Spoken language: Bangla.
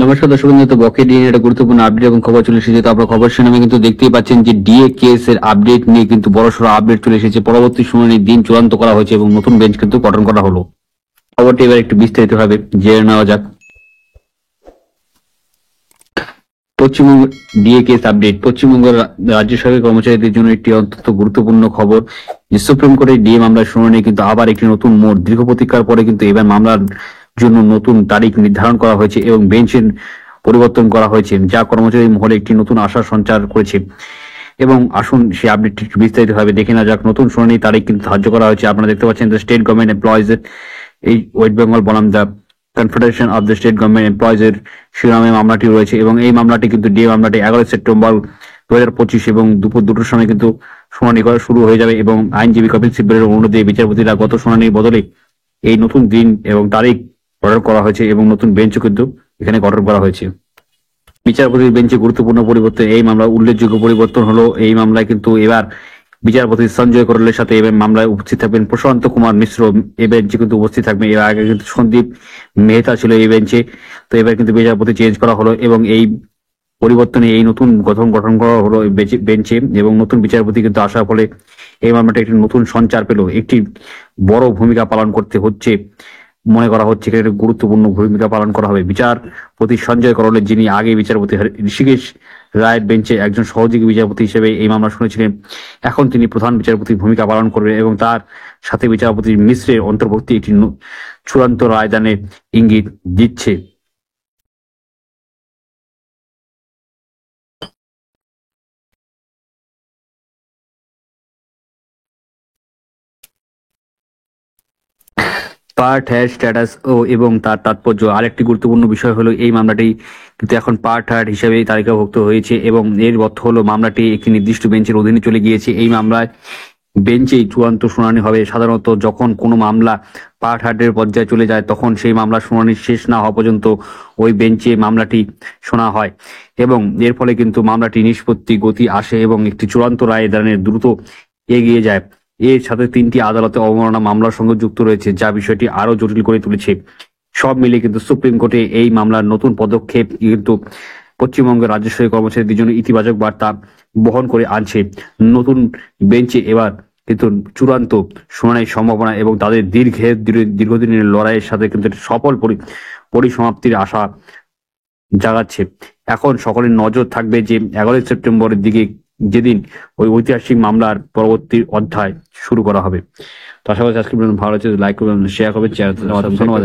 নমস্কার দর্শক বন্ধু, তো বকেট ডিএ একটা গুরুত্বপূর্ণ আপডেট এবং খবর চলে এসেছে। তো আপনারা খবর শুনে কিন্তু দেখতেই পাচ্ছেন যে ডিএ কেস এর আপডেট নিয়ে কিন্তু বড়সড় আপডেট চলে এসেছে। পরবর্তী শুনানির দিন চূড়ান্ত করা হয়েছে এবং নতুন বেঞ্চ কিন্তু গঠন করা হলো। খবরটি এবার একটু বিস্তারিত ভাবে জেনে নেওয়া যাক। Paschimbanga DA case update. Paschimbanga রাজ্য সরকারি কর্মচারীদের জন্য একটি অত্যন্ত গুরুত্বপূর্ণ খবর যে সুপ্রিম কোর্টের ডিএ মামলার শুনানি কিন্তু আবার একটি নতুন মোড়। দীর্ঘ প্রতীক্ষার পরে কিন্তু এবার মামলার জন্য নতুন তারিখ নির্ধারণ করা হয়েছে এবং বেঞ্চের পরিবর্তন করা হয়েছে, যা কর্মচারী মহলে একটি নতুন আশা সঞ্চার করেছে। এবং আসুন সেই আপডেটটি বিস্তারিত ভাবে দেখে না যাক। নতুন শুনানি তারিখ কিন্তু ধার্য করা হয়েছে। আপনারা দেখতে পাচ্ছেন দ্য স্টেট গভর্নমেন্ট এমপ্লয়িজ, এই ওয়েস্ট বেঙ্গল বনাম the confederation of the state government employees এর শিরোনামে মামলাটি রয়েছে এবং এই মামলাটি কিন্তু ডিএ মামলাটি 11 সেপ্টেম্বর 2025 এবং দুপুর 2টোর সময় কিন্তু শুনানি করা শুরু হয়ে যাবে। এবং আইনজীবী কপিল সিব্বলের অনুরোধে বিচারপতিরা গত শুনানির বদলে এই নতুন দিন এবং তারিখ অর্ডার করা হয়েছে এবং নতুন বেঞ্চও কিন্তু এখানে গঠন করা হয়েছে। বিচারপতির বেঞ্চে গুরুত্বপূর্ণ পরিবর্তন। এই মামলার উল্লেখযোগ্য পরিবর্তন হলো এই মামলায় কিন্তু এবার বিচারপতি সঞ্জয় করলের সাথে এবার মামলায় উপস্থিত থাকবেন প্রশান্ত কুমার মিশ্র। এই বেঞ্চে কিন্তু উপস্থিত থাকবেন। এর আগে কিন্তু সন্দীপ মেহতা ছিল এই বেঞ্চে, তো এবার কিন্তু বিচারপতি চেঞ্জ করা হলো এবং এই পরিবর্তনে এই নতুন গঠন করা হলো বেঞ্চে এবং নতুন বিচারপতি কিন্তু আসার ফলে এই মামলাটা একটি নতুন সঞ্চার পেল। একটি বড় ভূমিকা পালন করতে হচ্ছে মনে করা হচ্ছে, একটা গুরুত্বপূর্ণ ভূমিকা পালন করা হবে। বিচারপতি সঞ্জয় করলের, যিনি আগে বিচারপতি ঋষিকেশ রায়ের বেঞ্চে একজন সহযোগী বিচারপতি হিসেবে এই মামলা শুনেছিলেন, এখন তিনি প্রধান বিচারপতির ভূমিকা পালন করবেন এবং তার সাথে বিচারপতি মিশ্রের অন্তর্বর্তী একটি চূড়ান্ত রায়দানের ইঙ্গিত দিচ্ছে। পার্ট হ্যাড স্ট্যাটাস এবং তার তাৎপর্য। আরেকটি গুরুত্বপূর্ণ বিষয় হলো এই মামলাটি কিন্তু এখন পার্ট হ্যাড হিসেবে তালিকাভুক্ত হয়েছে এবং এর অর্থ হলো মামলাটি একটি নির্দিষ্ট বেঞ্চের অধীনে চলে গিয়েছে। এই মামলায় বেঞ্চেই চূড়ান্ত শুনানি হবে। সাধারণত যখন কোনো মামলা পার্ট হ্যাডের পর্যায়ে চলে যায় তখন সেই মামলার শুনানি শেষ না হওয়া পর্যন্ত ওই বেঞ্চে মামলাটি শোনা হয় এবং এর ফলে কিন্তু মামলাটি নিষ্পত্তি গতি আসে এবং একটি চূড়ান্ত রায় দানের দ্রুত এগিয়ে যায়। এর সাথে 3টি আদালতে অবমাননা মামলার সঙ্গে যুক্ত রয়েছে, যা বিষয়টি আরো জটিল করে তুলেছে। সব মিলিয়ে কিন্তু সুপ্রিম কোর্টে এই মামলার নতুন পদক্ষেপ কিন্তু পশ্চিমবঙ্গের রাজ্য সরকারি কর্মচারীদের জন্য ইতিবাচক বার্তা বহন করে আনছে। নতুন বেঞ্চে এবার কিন্তু চূড়ান্ত শুনানির সম্ভাবনা এবং তাদের দীর্ঘদিনের লড়াইয়ের সাথে কিন্তু সফল পরিসমাপ্তির আশা জাগাচ্ছে। এখন সকলের নজর থাকবে যে 11 সেপ্টেম্বরের দিকে, যেদিন ওই ঐতিহাসিক মামলার পরবর্তী অধ্যায় শুরু করা হবে। তো আশা করছি আজকে ভালো হচ্ছে, লাইক করবেন, শেয়ার করবেন, ধন্যবাদ।